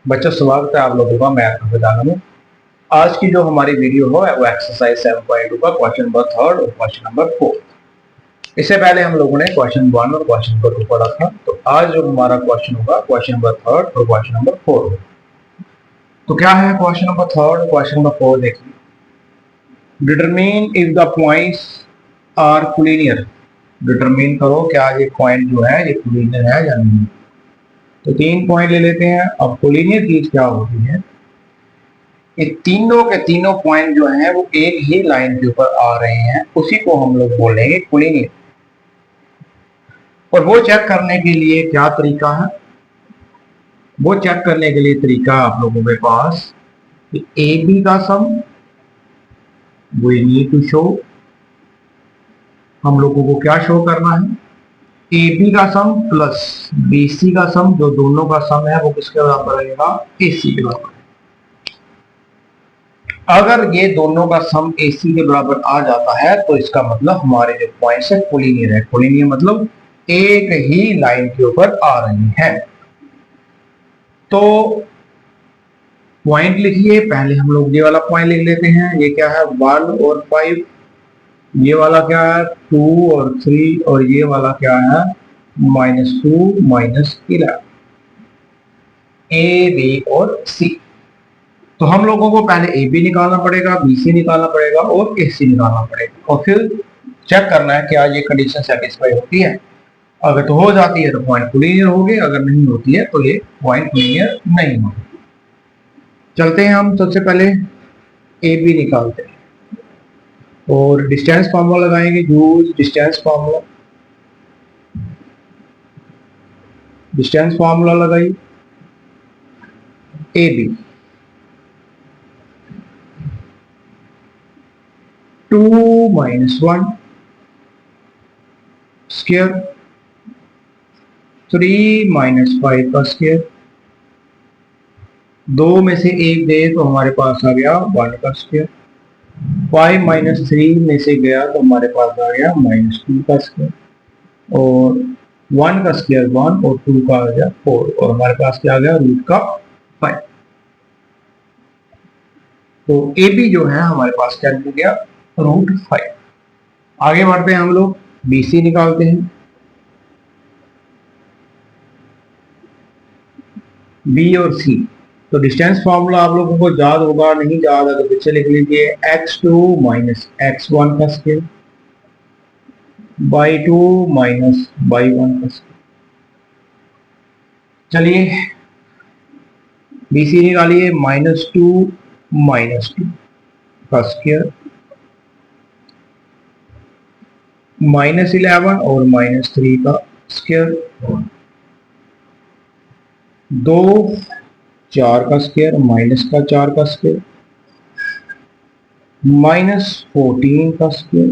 बच्चों स्वागत है आप लोगों का मैथ विधान में। आज की जो हमारी वीडियो हो वो एक्सरसाइज 7.2 का क्वेश्चन नंबर 3 और क्वेश्चन नंबर 4। इससे पहले हम लोगों ने क्वेश्चन 1 और क्वेश्चन नंबर 2 पढ़ा था। तो आज जो हमारा क्वेश्चन होगा क्वेश्चन नंबर 3 और क्वेश्चन नंबर 4 होगा। तो क्या है क्वेश्चन नंबर 3 और क्वेश्चन नंबर 4 देखिए। Determine if the points are collinear. Determine करो क्या ये पॉइंट जो है ये कोलिनियर है या नहीं। तो 3 पॉइंट ले लेते हैं। अब कोलिनियर चीज क्या होती है, ये तीनों के तीनों पॉइंट जो हैं वो एक ही लाइन के ऊपर आ रहे हैं, उसी को हम लोग बोलेंगे कोलिनियर। और वो चेक करने के लिए क्या तरीका है, वो चेक करने के लिए तरीका आप लोगों के पास ए बी का सम वी नीड टू शो। हम लोगों को क्या शो करना है, ए बी का सम प्लस बी सी का सम, जो दोनों का सम है वो किसके बराबर रहेगा, ए सी के बराबर। अगर ये दोनों का सम AC के बराबर आ जाता है तो इसका मतलब हमारे जो पॉइंट्स है कोलिनियर है। कोलिनियर मतलब एक ही लाइन के ऊपर आ रही हैं। तो पॉइंट लिखिए, पहले हम लोग ये वाला पॉइंट लिख लेते हैं। ये क्या है 1 और 5, ये वाला क्या है 2 और 3, और ये वाला क्या है -2 -11, A B और C। तो हम लोगों को पहले ए बी निकालना पड़ेगा, बी सी निकालना पड़ेगा और ए सी निकालना पड़ेगा, और फिर चेक करना है क्या ये कंडीशन सेटिस्फाई होती है। अगर तो हो जाती है तो पॉइंट कोलिनियर हो गए, अगर नहीं होती है तो ये पॉइंट कोलिनियर नहीं होगी। चलते हैं हम सबसे पहले ए बी निकालते हैं और डिस्टेंस फार्मूला लगाएंगे। Use distance formula. Distance formula लगाइए। ए बी 2 - 1 स्क्वायर 3 - 5 का स्क्वायर। 2 में से एक दे तो हमारे पास आ गया 1 का स्क्वायर। 5 - 3 में से गया तो हमारे पास आ गया -2 का स्क्वायर। और 1 का स्क्वायर 1 और 2 का आ गया 4, और हमारे पास क्या आ गया रूट का 5। तो ए बी जो है हमारे पास क्या मिल गया, √5। आगे बढ़ते हैं हम लोग, बी सी निकालते हैं। बी और सी, तो डिस्टेंस फार्मूला आप लोगों को याद होगा, नहीं याद है तो पीछे लिख लीजिए। x2 - x1 का स्क्वायर y2 - y1 का स्क्वायर। चलिए बी सी निकालिए। -2 -2 का स्क्वायर, -11 और -3 का स्क्वायर, 2 4 का स्क्वायर -4 का स्क्वायर, -14 का स्क्वायर,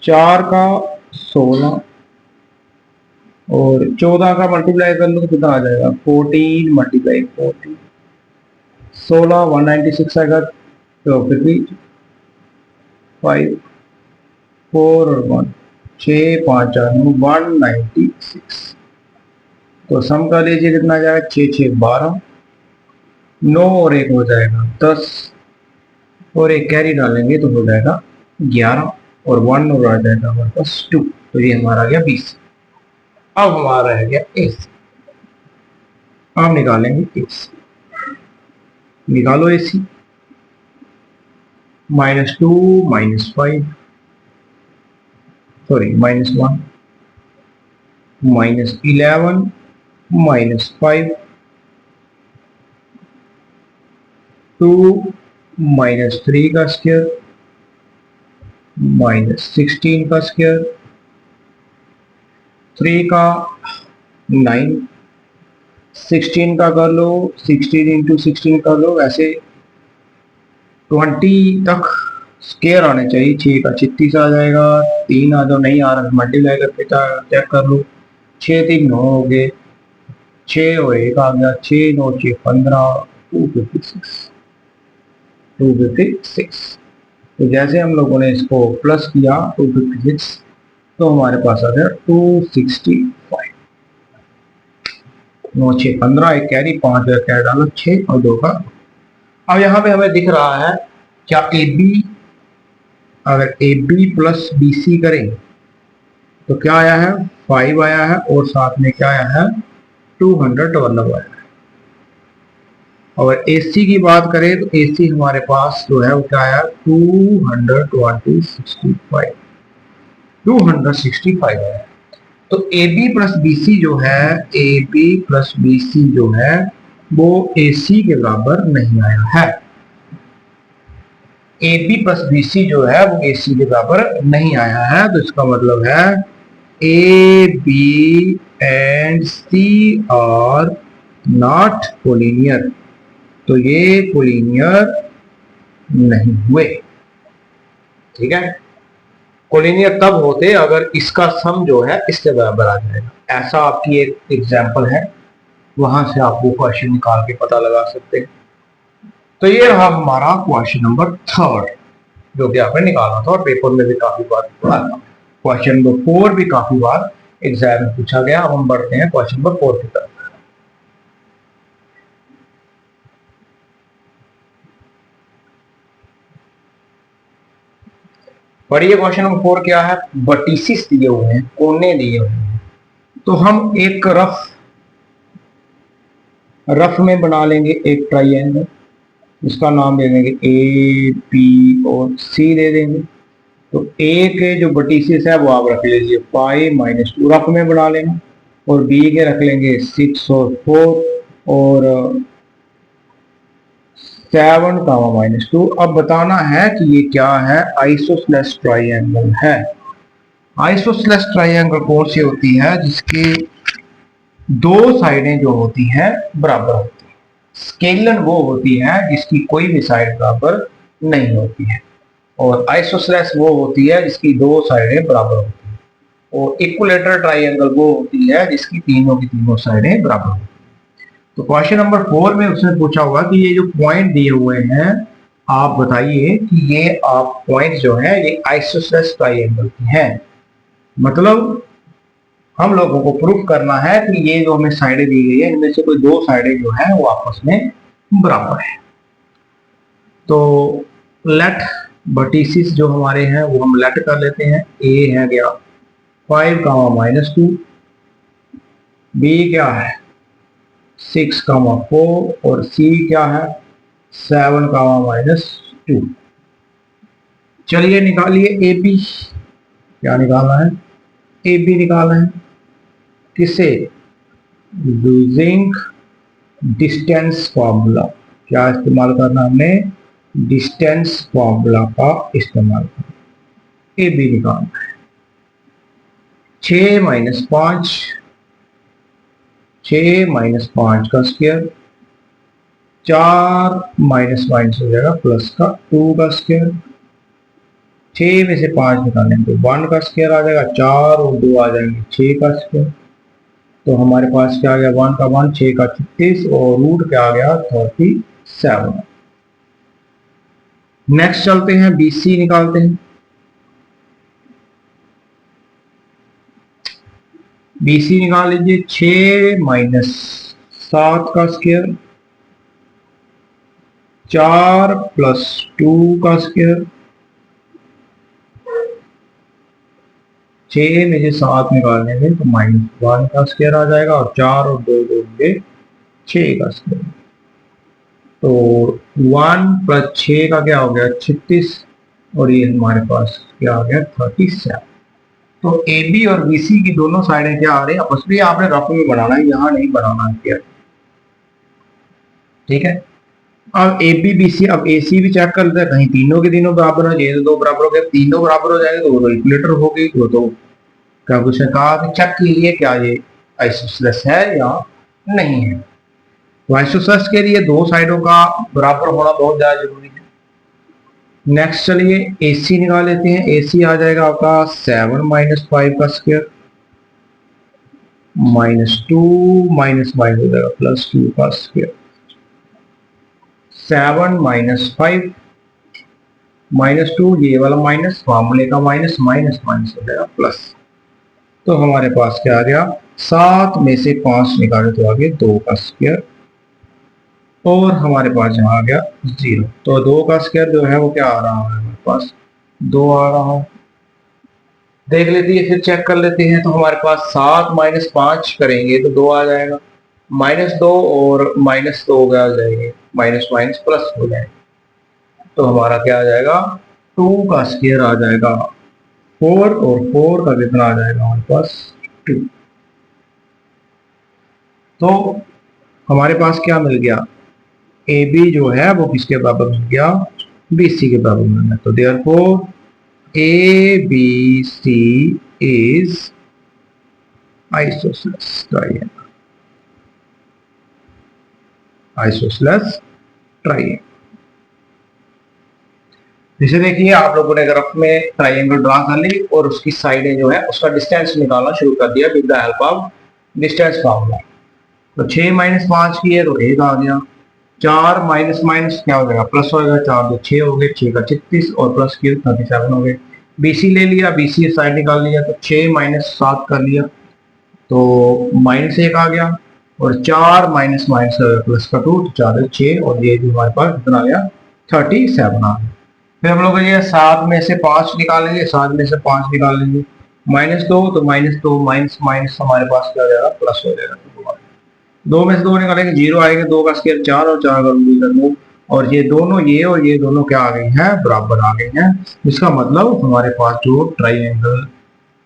4 का 16, और 14 का मल्टीप्लाई कर लो तो कितना आ जाएगा 14 × 14, 16 196 आएगा। तो फिर भी 5 4 और 1 6 5 4 196। तो सम कर लीजिए कितना आ जाएगा 6 6 12, 9 और 1 हो जाएगा 10, और एक कैरी डालेंगे तो हो जाएगा 11, और 1 और आ जाएगा हमारे पास 2। तो ये हमारा आ गया 20। अब हमारा रह गया ए सी। अब निकालेंगे ए सी। निकालो ए सी। -2 -5 सॉरी -1 -11 -5 2 -3 का स्क्वायर -16 का स्क्वायर, 3 का 9, 16 का कर लो, 16 × 16 कर लो। वैसे 20 तक स्क्वायर आने चाहिए। 6 का 36 आ जाएगा, 3 आ जाओ, नहीं आ रहा मल्टीप्लाई करके चेक कर लो। 6 3 9 हो गए, 6 और 1 आ गया, 6 9 6 15, 256। तो जैसे हम लोगों ने इसको प्लस किया 256, तो हमारे पास आ गया 265। 9 6 15, एक कैरी, 5 का कैरी डालो, 6 और 2 का। अब यहाँ पे हमें दिख रहा है क्या ए बी, अगर A B plus B C करें तो क्या आया है 5 आया है, और साथ में क्या आया है 212 आया है। और एसी की बात करें तो एसी हमारे पास जो है वो क्या आया 265 आया। तो A B plus B C जो है, A B plus B C जो है वो ए सी के बराबर नहीं आया है। A B plus B C जो है वो ए सी के बराबर नहीं आया है, तो इसका मतलब है A B and C are not collinear, तो ये कोलिनियर नहीं हुए। ठीक है, कोलिनियर तब होते अगर इसका सम जो है इसके बराबर आ जाएगा। ऐसा आपकी एक एग्जांपल है, वहां से आप वो क्वेश्चन निकाल के पता लगा सकते हैं। तो ये रहा हमारा क्वेश्चन नंबर 3 जो कि आपने निकालना था और पेपर में भी काफी बार पढ़ा था। क्वेश्चन नंबर 4 भी काफी बार एग्जाम में पूछा गया। अब हम बढ़ते हैं क्वेश्चन नंबर 4 की तरफ। पढ़िए क्वेश्चन नंबर 4 क्या है। वर्टिसेस दिए हुए हैं, कोने दिए हुए हैं, तो हम एक रफ में बना लेंगे एक ट्राइंगल, इसका नाम दे देंगे ए बी और सी दे देंगे। तो ए के जो वर्टिसेस है वो आप रख लीजिए 5 - 2 रफ में बना लेना, और बी के रख लेंगे 6 और 4 और 7 -2। अब बताना है कि ये क्या है, आइसोसेलेस ट्राइंगल है। आइसोसेलेस ट्राइंगल कौन सी होती है, जिसकी दो साइडें जो होती हैं बराबर होती है। स्केलन वो होती है जिसकी कोई भी साइड बराबर नहीं होती है, और आइसोसेलेस वो होती है जिसकी दो साइडें बराबर होती है, और इक्विलेटरल ट्राइंगल वो होती है जिसकी तीनों की तीनों साइडें बराबर होती है। तो क्वेश्चन नंबर 4 में उसने पूछा होगा कि ये जो पॉइंट दिए हुए हैं, आप बताइए कि ये आप पॉइंट जो है ये आइसोसेलेस ट्राइंगल की हैं। मतलब हम लोगों को प्रूफ करना है कि ये जो हमें साइडें दी गई है इनमें से कोई दो साइडें जो है वो आपस में बराबर है। तो लेट वर्टिसेस जो हमारे हैं वो हम लेट कर लेते हैं। ए है क्या 5, -2, बी क्या है 6, 4 और सी क्या है 7, -2। चलिए निकालिए ए बी। क्या निकालना है, ए बी निकालना है। किसे, यूजिंग डिस्टेंस फॉर्मूला। क्या इस्तेमाल करना हमने, डिस्टेंस फॉर्मूला का इस्तेमाल करना। ए बी निकालना है। 6 - 5, 6 - 5 का स्क्वायर, 4 माइनस माइनस हो जाएगा प्लस का 2 का स्क्वायर। 6 में से 5 निकालेंगे तो 1 का स्क्वायर आ जाएगा, 4 और 2 आ जाएंगे 6 का स्क्वायर। तो हमारे पास क्या आ गया 1 का 1, 6 का 36 और रूट क्या आ गया 37। नेक्स्ट चलते हैं BC निकालते हैं। BC निकाल लीजिए। 6 - 7 का स्क्वायर, 4 + 2 का स्क्वायर। 6 में से 7 निकालने में तो -1 का स्क्वायर आ जाएगा, और 4 और 2 जोड़ेंगे 6 का स्क्वायर। तो 1 + 6 का क्या हो गया 36, और ये हमारे पास क्या आ गया 37। तो ए बी और बी सी की दोनों साइडें क्या आ रही है आपस में, आपने रफ में बनाना है, यहाँ नहीं बनाना है। ठीक है, अब ए बी बी सी, अब ए सी भी चेक कर लेते हैं कहीं तीनों के तीनों बराबर हो। ये तो 2 बराबर हो गए, तीनों बराबर हो जाएंगे तो वो इक्विलेटर हो गई। वो तो क्या कुछ कहा कि चेक कीजिए क्या ये आइसोसेलेस है या नहीं है। तो आइसोसेलेस के लिए दो साइडों का बराबर होना बहुत ज्यादा जरूरी है। नेक्स्ट चलिए AC निकाल लेते हैं। AC आ जाएगा आपका 7 - 5 का स्क्वायर, -2 माइनस माइनस हो जाएगा +2 का स्क्वायर। 7 - 5 -2, ये वाला माइनस, फार्मूले का माइनस, माइनस माइनस हो जाएगा प्लस। तो हमारे पास क्या आ गया, 7 में से 5 निकाले तो आगे 2 का स्क्वायर, और हमारे पास यहाँ आ गया 0। तो 2 का स्क्वायर जो है वो क्या आ रहा है हमारे पास, 2 आ रहा है। देख लेते हैं, फिर चेक कर लेते हैं। तो हमारे पास 7 माइनस 5 करेंगे तो 2 आ जाएगा, -2 और -2 आ जाएंगे, माइनस माइनस प्लस हो जाएगा। तो हमारा क्या आ जाएगा, 2 का स्क्वायर आ जाएगा 4, और 4 का कितना आ जाएगा हमारे पास 2। तो हमारे पास क्या मिल गया, ए बी जो है वो किसके बराबर मिल गया, बी सी के बराबर मिल गया। तो therefore A B C is isosceles triangle, isosceles triangle. जैसे देखिए आप लोगों ने ग्राफ में ट्रायंगल ड्रा कर ली और उसकी साइडें जो है उसका डिस्टेंस निकालना शुरू कर दिया with the help of distance formula. तो 6 माइनस 5 की है तो 1 आ गया, 4 माइनस माइनस क्या हो जाएगा, प्लस हो जाएगा, 4 तो 6 हो गए, 6 का 36 और प्लस की 37 हो गए। बीसी ले लिया, बीसी साइड निकाल लिया, तो 6 माइनस 7 कर लिया तो -1 आ गया, और 4 माइनस माइनस प्लस का 2 तो 4 6, और ये जो हमारे पास कितना आ गया 37 आ गया। फिर हम लोग ये 7 में से 5 निकालेंगे, 7 में से 5 निकाल लेंगे, -2 तो -2 माइनस माइनस हमारे पास क्या हो जाएगा, प्लस हो जाएगा। 2 में से 2 निकालेंगे 0 आएगा, 2 का स्क्वायर 4 और 4 का रूट 2, और ये दोनों ये और ये दोनों क्या आ गई हैं, बराबर आ गई हैं। इसका मतलब हमारे पास जो ट्राइंगल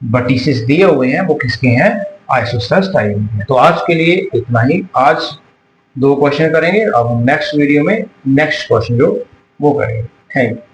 वर्टिसेस दिए हुए हैं वो किसके हैं, आइसोसेलेस ट्राइंगल हैं। तो आज के लिए इतना ही, आज 2 क्वेश्चन करेंगे, अब नेक्स्ट वीडियो में नेक्स्ट क्वेश्चन जो वो करेंगे। Thank you.